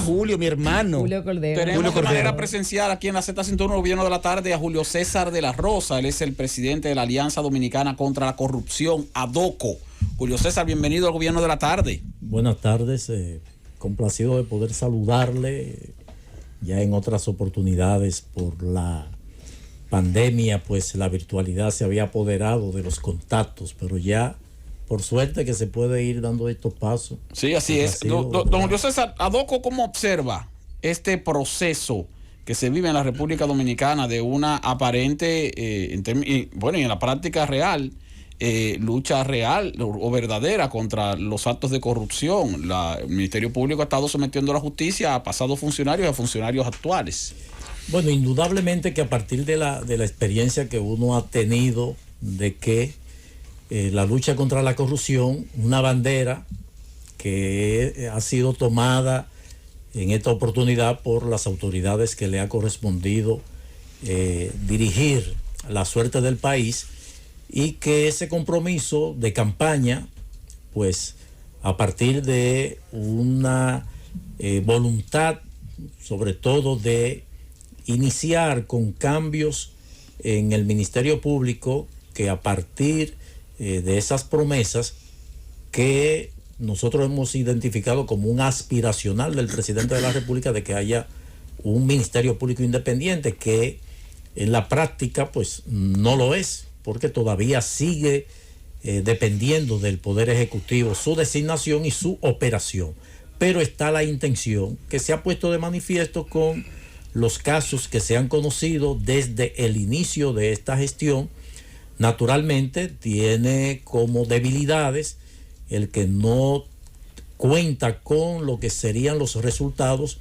Julio, mi hermano. Julio Cordero. Tenemos de manera presencial aquí en la Z101 Gobierno de la Tarde a Julio César de la Rosa. Él es el presidente de la Alianza Dominicana contra la Corrupción, ADOCO. Julio César, bienvenido al Gobierno de la Tarde. Buenas tardes, complacido de poder saludarle. Ya en otras oportunidades por la pandemia, pues la virtualidad se había apoderado de los contactos, pero ya por suerte que se puede ir dando estos pasos. Sí, así es. Don Julio César, ADOCO, ¿cómo observa este proceso que se vive en la República Dominicana de una aparente, y en la práctica real, lucha real o verdadera contra los actos de corrupción? El Ministerio Público ha estado sometiendo a la justicia a pasados funcionarios y a funcionarios actuales. Bueno, indudablemente que a partir de la experiencia que uno ha tenido de que la lucha contra la corrupción, una bandera que ha sido tomada en esta oportunidad por las autoridades que le ha correspondido dirigir la suerte del país, y que ese compromiso de campaña, pues a partir de una voluntad, sobre todo de iniciar con cambios en el Ministerio Público, que a partir de esas promesas que nosotros hemos identificado como un aspiracional del presidente de la República, de que haya un Ministerio Público independiente, que en la práctica pues no lo es, porque todavía sigue dependiendo del Poder Ejecutivo su designación y su operación. Pero está la intención que se ha puesto de manifiesto con los casos que se han conocido desde el inicio de esta gestión. Naturalmente tiene como debilidades el que no cuenta con lo que serían los resultados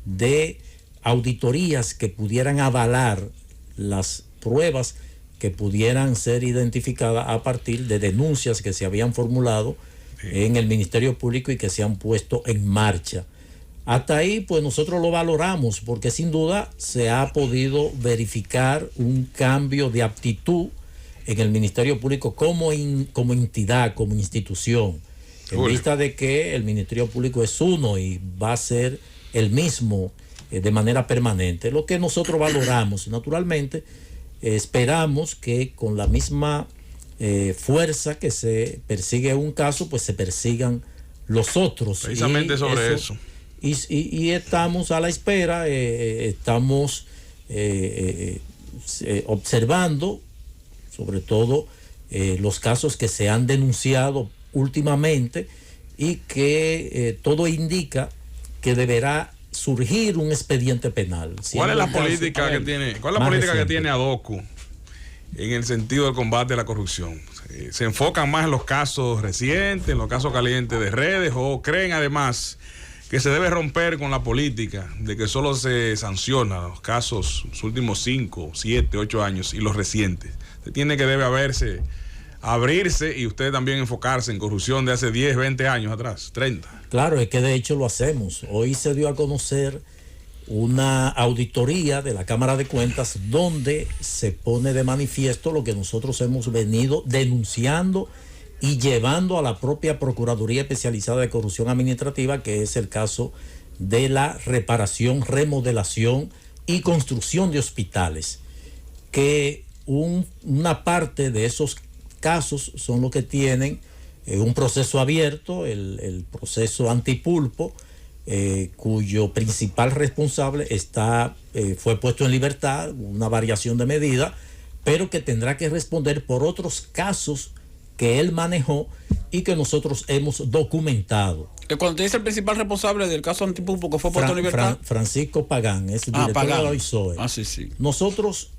de auditorías que pudieran avalar las pruebas que pudieran ser identificadas a partir de denuncias que se habían formulado en el Ministerio Público y que se han puesto en marcha. Hasta ahí pues nosotros lo valoramos, porque sin duda se ha podido verificar un cambio de aptitud en el Ministerio Público como entidad, como institución, en vista de que el Ministerio Público es uno y va a ser el mismo de manera permanente. Lo que nosotros valoramos, naturalmente, esperamos que con la misma fuerza que se persigue un caso, pues se persigan los otros. Precisamente sobre eso. Y estamos a la espera, estamos observando sobre todo los casos que se han denunciado últimamente, y que todo indica que deberá surgir un expediente penal. ¿Cuál es la política que tiene? ¿Cuál es la política que tiene ADOCO en el sentido del combate a la corrupción? ¿Se enfocan más en los casos recientes, en los casos calientes de redes, o creen además que se debe romper con la política de que solo se sanciona los casos los últimos 5, 7, 8 años y los recientes? Tiene que debe abrirse y usted también enfocarse en corrupción de hace 10, 20 años atrás, 30. Claro, es que de hecho lo hacemos. Hoy se dio a conocer una auditoría de la Cámara de Cuentas donde se pone de manifiesto lo que nosotros hemos venido denunciando y llevando a la propia Procuraduría Especializada de Corrupción Administrativa, que es el caso de la reparación, remodelación y construcción de hospitales, que una parte de esos casos son los que tienen un proceso abierto, el proceso antipulpo, cuyo principal responsable fue puesto en libertad, una variación de medida, pero que tendrá que responder por otros casos que él manejó y que nosotros hemos documentado. Cuando te dice el principal responsable del caso antipulpo que fue puesto en libertad, Francisco Pagán, es el director de la OISOE. Sí. Nosotros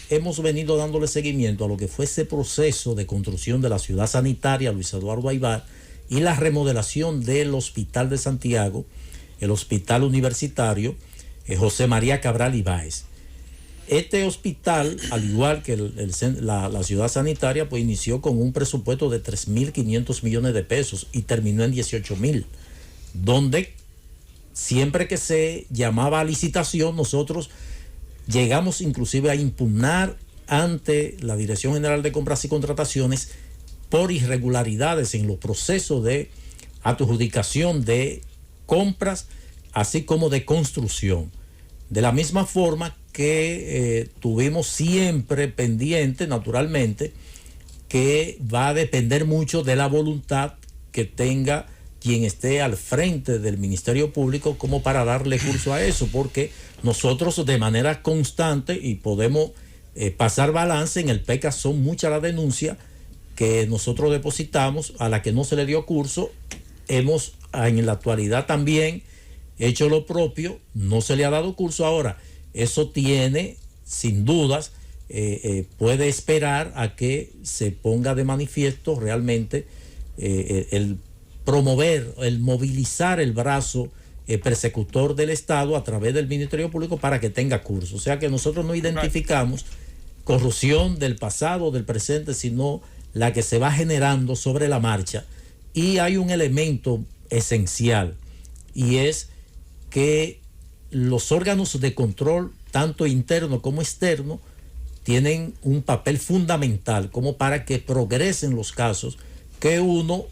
hemos venido dándole seguimiento a lo que fue ese proceso de construcción de la ciudad sanitaria Luis Eduardo Aybar y la remodelación del Hospital de Santiago, el Hospital Universitario José María Cabral Ibáez. Este hospital, al igual que la ciudad sanitaria, pues inició con un presupuesto de 3.500 millones de pesos y terminó en 18.000, donde siempre que se llamaba a licitación, nosotros llegamos inclusive a impugnar ante la Dirección General de Compras y Contrataciones por irregularidades en los procesos de adjudicación de compras así como de construcción. De la misma forma que tuvimos siempre pendiente, naturalmente, que va a depender mucho de la voluntad que tenga quien esté al frente del Ministerio Público como para darle curso a eso, porque nosotros de manera constante, y podemos pasar balance, en el PECA son muchas las denuncias que nosotros depositamos, a la que no se le dio curso. Hemos en la actualidad también hecho lo propio, no se le ha dado curso. Ahora, eso tiene, sin dudas, puede esperar a que se ponga de manifiesto realmente el promover, el movilizar el brazo persecutor del Estado a través del Ministerio Público para que tenga curso. O sea que nosotros no identificamos corrupción del pasado, del presente, sino la que se va generando sobre la marcha. Y hay un elemento esencial, y es que los órganos de control, tanto interno como externo, tienen un papel fundamental como para que progresen los casos, que uno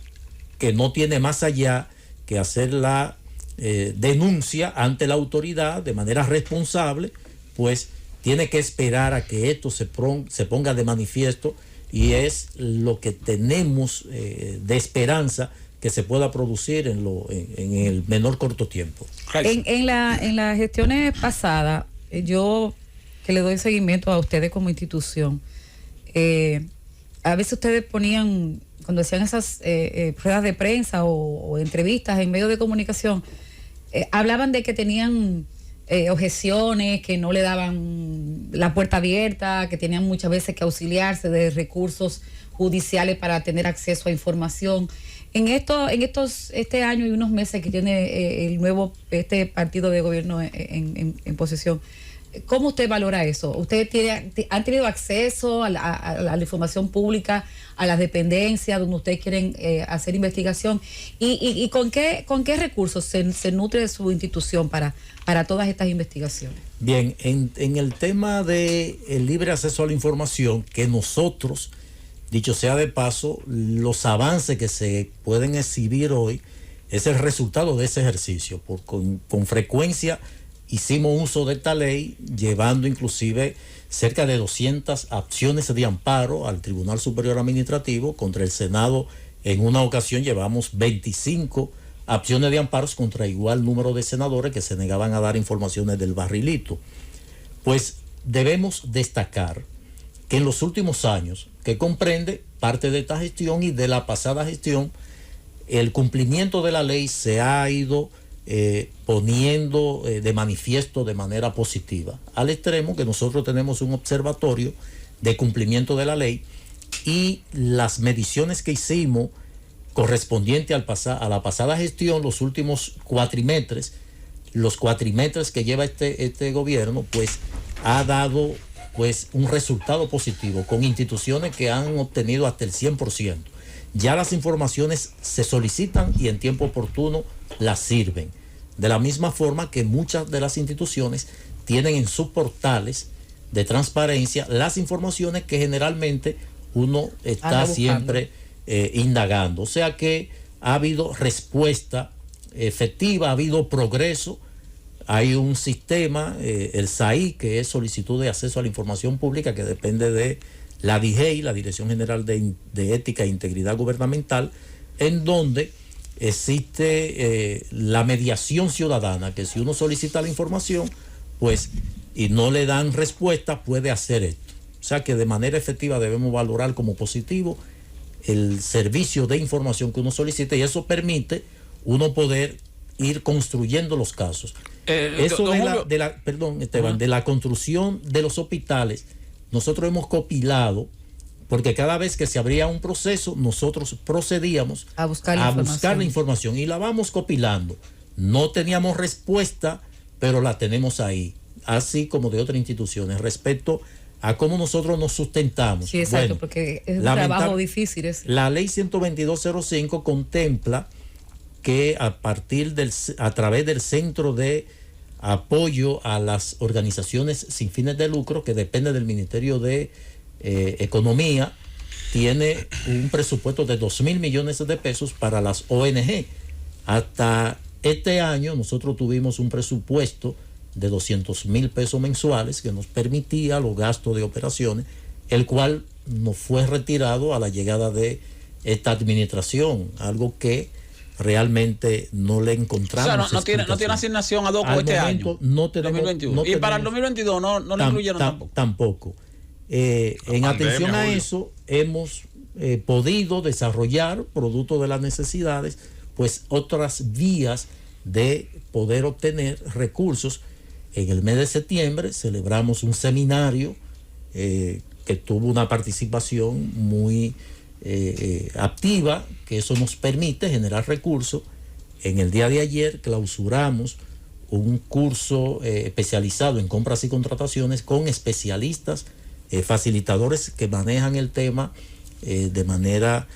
que no tiene más allá que hacer la denuncia ante la autoridad de manera responsable, pues tiene que esperar a que esto se ponga de manifiesto, y es lo que tenemos de esperanza que se pueda producir en el menor corto tiempo. En las gestiones pasadas, yo que le doy seguimiento a ustedes como institución, a veces ustedes ponían, cuando hacían esas ruedas de prensa o entrevistas en medios de comunicación, hablaban de que tenían objeciones, que no le daban la puerta abierta, que tenían muchas veces que auxiliarse de recursos judiciales para tener acceso a información. Este año y unos meses que tiene el nuevo partido de gobierno en posesión, ¿cómo usted valora eso? ¿Ustedes han tenido acceso a la información pública, a las dependencias donde ustedes quieren hacer investigación? ¿Y con qué recursos se nutre su institución para todas estas investigaciones? Bien, en el tema del libre acceso a la información, que nosotros, dicho sea de paso, los avances que se pueden exhibir hoy es el resultado de ese ejercicio. Con frecuencia hicimos uso de esta ley, llevando inclusive cerca de 200 acciones de amparo al Tribunal Superior Administrativo. Contra el Senado, en una ocasión, llevamos 25 acciones de amparos contra igual número de senadores que se negaban a dar informaciones del barrilito. Pues debemos destacar que en los últimos años, que comprende parte de esta gestión y de la pasada gestión, el cumplimiento de la ley se ha ido poniendo de manifiesto de manera positiva, al extremo que nosotros tenemos un observatorio de cumplimiento de la ley, y las mediciones que hicimos correspondiente a la pasada gestión, los últimos cuatrimestres, los cuatrimestres que lleva este gobierno, pues ha dado pues un resultado positivo, con instituciones que han obtenido hasta el 100%. Ya las informaciones se solicitan y en tiempo oportuno las sirven. De la misma forma que muchas de las instituciones tienen en sus portales de transparencia las informaciones que generalmente uno está siempre indagando. O sea que ha habido respuesta efectiva, ha habido progreso. Hay un sistema, el SAI, que es solicitud de acceso a la información pública, que depende de la DIGEI, la Dirección General de Ética e Integridad Gubernamental, en donde existe la mediación ciudadana, que si uno solicita la información, pues, y no le dan respuesta, puede hacer esto. O sea que de manera efectiva debemos valorar como positivo el servicio de información que uno solicita, y eso permite uno poder ir construyendo los casos. Eso de la construcción de los hospitales, nosotros hemos compilado, porque cada vez que se abría un proceso, nosotros procedíamos a buscar la información y la vamos compilando. No teníamos respuesta, pero la tenemos ahí, así como de otras instituciones, respecto a cómo nosotros nos sustentamos. Sí, exacto, porque es un trabajo difícil. La ley 122.05 contempla que a través del Centro de Apoyo a las Organizaciones Sin Fines de Lucro, que depende del Ministerio de Economía, tiene un presupuesto de 2.000 millones de pesos para las ONG. Hasta Este año nosotros tuvimos un presupuesto de 200,000 pesos mensuales que nos permitía los gastos de operaciones, el cual nos fue retirado a la llegada de esta administración, algo que realmente no le encontramos. O sea, no tiene asignación a DOCO este año. No tenemos, 2021. no y para el tenemos, 2022 no lo incluyeron tampoco. Tampoco. En atención a eso, hemos podido desarrollar, producto de las necesidades, pues otras vías de poder obtener recursos. En el mes de septiembre celebramos un seminario que tuvo una participación muy activa, que eso nos permite generar recursos. En el día de ayer clausuramos un curso especializado en compras y contrataciones con especialistas, facilitadores que manejan el tema de manera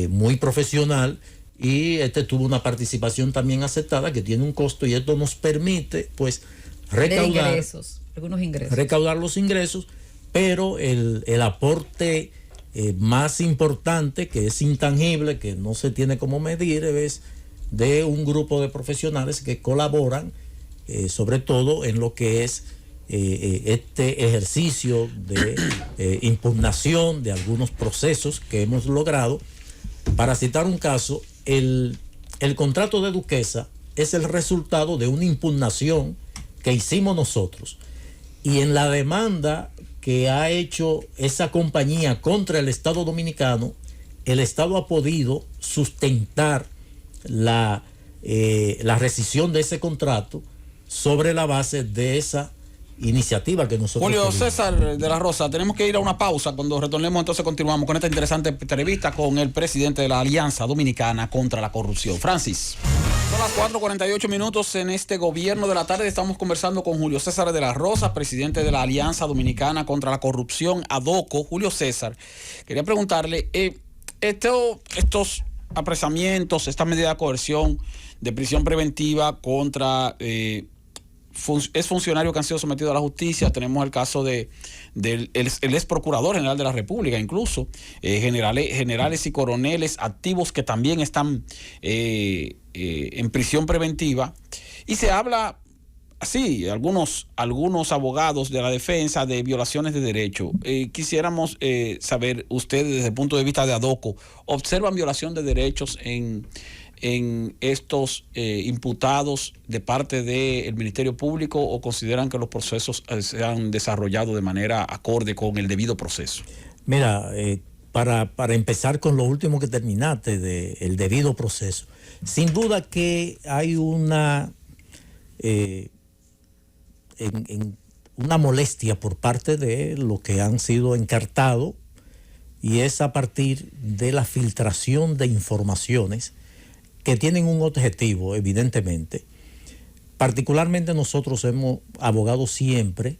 muy profesional, y este tuvo una participación también aceptada que tiene un costo, y esto nos permite pues recaudar algunos ingresos. Recaudar los ingresos, pero el aporte más importante, que es intangible, que no se tiene como medir, es de un grupo de profesionales que colaboran sobre todo en lo que es este ejercicio de impugnación de algunos procesos que hemos logrado. Para citar un caso, el contrato de Duquesa es el resultado de una impugnación que hicimos nosotros, y en la demanda que ha hecho esa compañía contra el Estado Dominicano, el Estado ha podido sustentar la rescisión de ese contrato sobre la base de esa iniciativa que nosotros Julio tuvimos. César de la Rosa, tenemos que ir a una pausa. Cuando retornemos, entonces continuamos con esta interesante entrevista con el presidente de la Alianza Dominicana contra la Corrupción, Francis. Son las 4:48 en este gobierno de la tarde. Estamos conversando con Julio César de la Rosa, presidente de la Alianza Dominicana contra la Corrupción, ADOCO. Julio César, quería preguntarle, estos apresamientos, esta medida de coerción de prisión preventiva contra es funcionarios que han sido sometidos a la justicia. Tenemos el caso del ex procurador general de la República, incluso generales y coroneles activos que también están en prisión preventiva, y se habla así, algunos abogados de la defensa, de violaciones de derechos. Quisiéramos saber, ustedes desde el punto de vista de ADOCO, ¿observan violación de derechos en estos imputados de parte del Ministerio Público, o consideran que los procesos se han desarrollado de manera acorde con el debido proceso? Mira, para empezar con lo último que terminaste, del debido proceso, sin duda que hay una molestia por parte de los que han sido encartados, y es a partir de la filtración de informaciones que tienen un objetivo, evidentemente. Particularmente nosotros hemos abogado siempre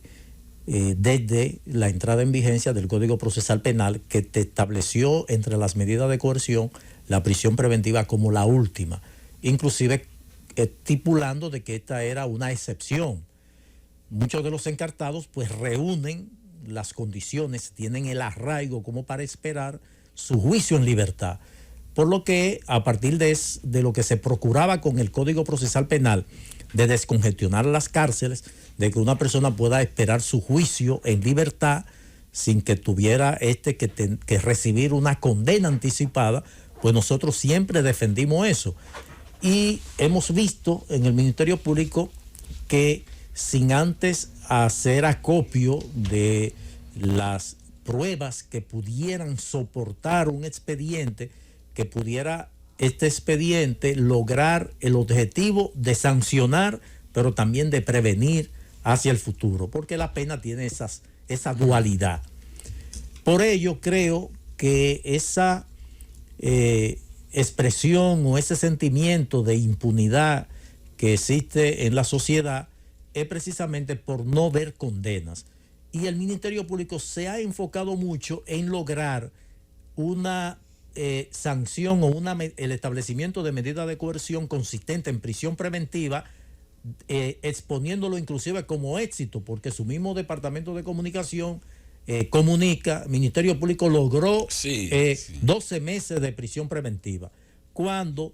desde la entrada en vigencia del Código Procesal Penal, que te estableció entre las medidas de coerción la prisión preventiva como la última, inclusive estipulando de que esta era una excepción. Muchos de los encartados pues reúnen las condiciones, tienen el arraigo como para esperar su juicio en libertad. Por lo que, a partir de lo que se procuraba con el Código Procesal Penal, de descongestionar las cárceles, de que una persona pueda esperar su juicio en libertad sin que tuviera que recibir una condena anticipada, pues nosotros siempre defendimos eso. Y hemos visto en el Ministerio Público que, sin antes hacer acopio de las pruebas que pudieran soportar un expediente, que pudiera este expediente lograr el objetivo de sancionar, pero también de prevenir hacia el futuro, porque la pena tiene esa dualidad. Por ello creo que esa expresión o ese sentimiento de impunidad que existe en la sociedad es precisamente por no ver condenas. Y el Ministerio Público se ha enfocado mucho en lograr una sanción o el establecimiento de medidas de coerción consistente en prisión preventiva, exponiéndolo inclusive como éxito, porque su mismo Departamento de Comunicación comunica, Ministerio Público logró 12 meses de prisión preventiva, cuando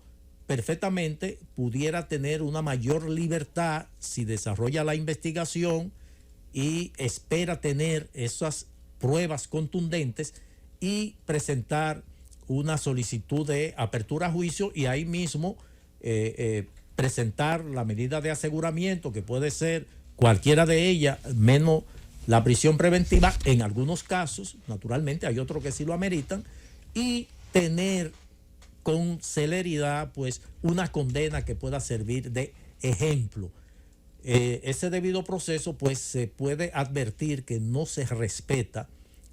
perfectamente pudiera tener una mayor libertad si desarrolla la investigación y espera tener esas pruebas contundentes y presentar una solicitud de apertura a juicio y ahí mismo presentar la medida de aseguramiento, que puede ser cualquiera de ellas, menos la prisión preventiva en algunos casos, naturalmente hay otros que sí lo ameritan, y tener con celeridad pues una condena que pueda servir de ejemplo. Ese debido proceso pues se puede advertir que no se respeta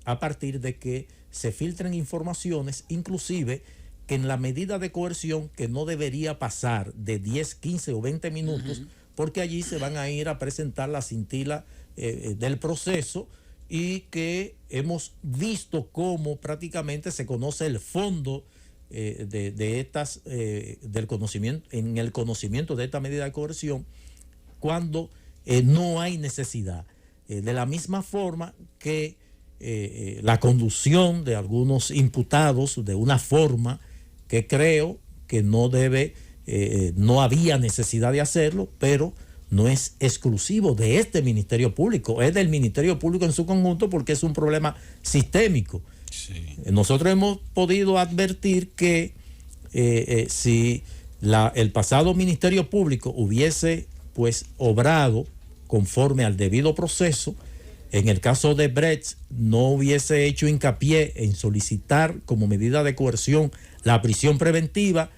a partir de que se filtren informaciones, inclusive que en la medida de coerción, que no debería pasar de 10, 15 o 20 minutos, porque allí se van a ir a presentar la cintila del proceso, y que hemos visto cómo prácticamente se conoce el fondo de estas del conocimiento, en el conocimiento de esta medida de coerción, cuando no hay necesidad. De la misma forma que la conducción de algunos imputados de una forma que creo que no debe, no había necesidad de hacerlo, pero no es exclusivo de este Ministerio Público, es del Ministerio Público en su conjunto, porque es un problema sistémico. Sí. Nosotros hemos podido advertir que si el pasado Ministerio Público hubiese pues obrado conforme al debido proceso, en el caso de Brecht no hubiese hecho hincapié en solicitar como medida de coerción la prisión preventiva,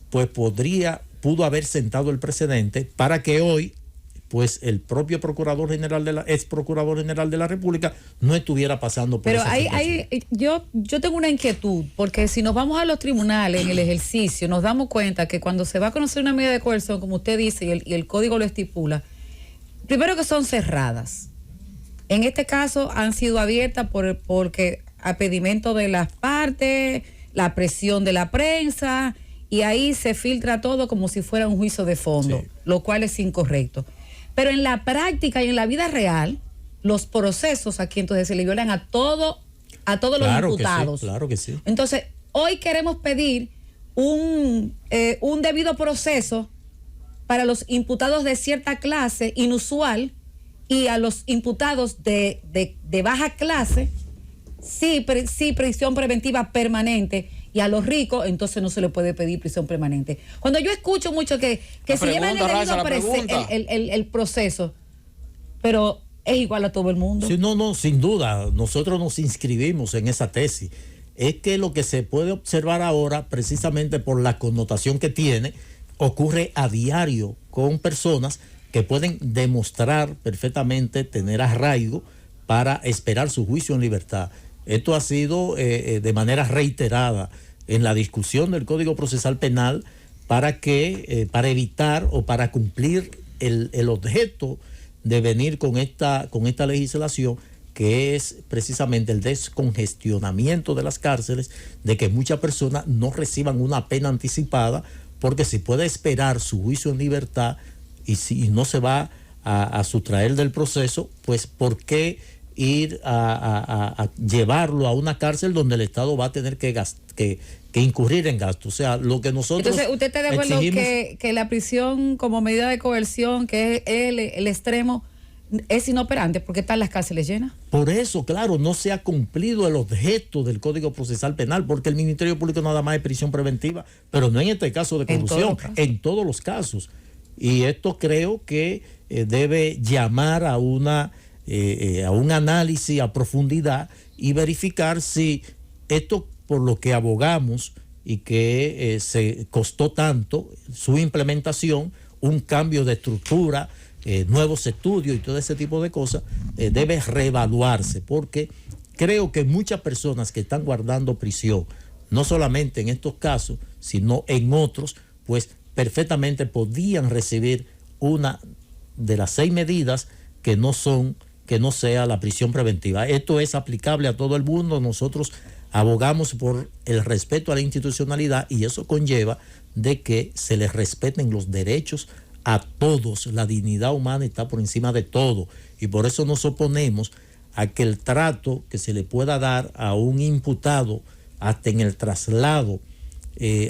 pues pudo haber sentado el precedente para que hoy pues el propio ex procurador general de la República no estuviera pasando por esa situación. Yo tengo una inquietud, porque si nos vamos a los tribunales en el ejercicio, nos damos cuenta que cuando se va a conocer una medida de coerción, como usted dice, y el código lo estipula, primero que son cerradas. En este caso han sido abiertas porque a pedimento de las partes, la presión de la prensa, y ahí se filtra todo como si fuera un juicio de fondo, sí, lo cual es incorrecto. Pero en la práctica y en la vida real, los procesos aquí entonces se le violan a todos los imputados. Sí, claro que sí. Entonces, hoy queremos pedir un debido proceso para los imputados de cierta clase inusual, y a los imputados de baja clase, sí, prisión preventiva permanente, y a los ricos, entonces no se le puede pedir prisión permanente. Cuando yo escucho mucho que se llevan el proceso, pero es igual a todo el mundo. Sí, no, sin duda, nosotros nos inscribimos en esa tesis. Es que lo que se puede observar ahora, precisamente por la connotación que tiene, ocurre a diario con personas que pueden demostrar perfectamente tener arraigo para esperar su juicio en libertad. Esto ha sido de manera reiterada en la discusión del Código Procesal Penal para evitar o para cumplir el objeto de venir con esta legislación, que es precisamente el descongestionamiento de las cárceles, de que muchas personas no reciban una pena anticipada, porque si puede esperar su juicio en libertad y si no se va a sustraer del proceso, pues ¿por qué ir a llevarlo a una cárcel donde el Estado va a tener que incurrir en gastos? O sea, lo que nosotros Entonces, ¿usted está de acuerdo que la prisión como medida de coerción, que es el extremo, es inoperante porque están las cárceles llenas? Por eso, claro, no se ha cumplido el objeto del Código Procesal Penal, porque el Ministerio Público nada más es prisión preventiva, pero no en este caso de corrupción, en todos los casos. Y esto creo que debe llamar a un análisis a profundidad y verificar si esto por lo que abogamos y que se costó tanto su implementación, un cambio de estructura, nuevos estudios y todo ese tipo de cosas, debe reevaluarse, porque creo que muchas personas que están guardando prisión, no solamente en estos casos, sino en otros, pues perfectamente podían recibir una de las 6 medidas que no sea la prisión preventiva. Esto es aplicable a todo el mundo. Nosotros abogamos por el respeto a la institucionalidad, y eso conlleva de que se les respeten los derechos a todos. La dignidad humana está por encima de todo, y por eso nos oponemos a que el trato que se le pueda dar a un imputado hasta en el traslado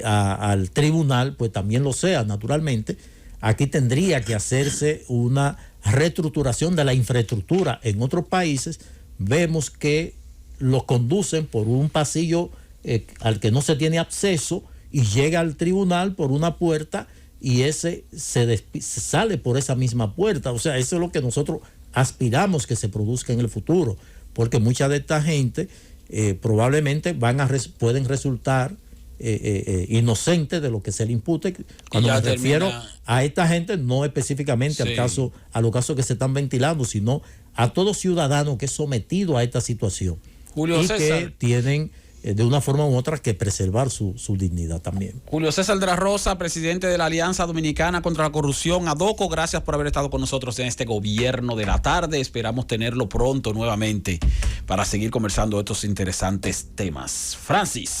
al tribunal, pues también lo sea, naturalmente. Aquí tendría que hacerse una reestructuración de la infraestructura. En otros países vemos que los conducen por un pasillo al que no se tiene acceso y llega al tribunal por una puerta y ese se sale por esa misma puerta. O sea, eso es lo que nosotros aspiramos que se produzca en el futuro, porque mucha de esta gente probablemente pueden resultar inocentes de lo que se le impute. Cuando me refiero a esta gente, no específicamente a los casos que se están ventilando, sino a todo ciudadano que es sometido a esta situación. Julio César, que tienen de una forma u otra que preservar su dignidad también. Julio César de la Rosa, presidente de la Alianza Dominicana contra la Corrupción, ADOCO, gracias por haber estado con nosotros en este Gobierno de la Tarde. Esperamos tenerlo pronto nuevamente para seguir conversando estos interesantes temas. Francis.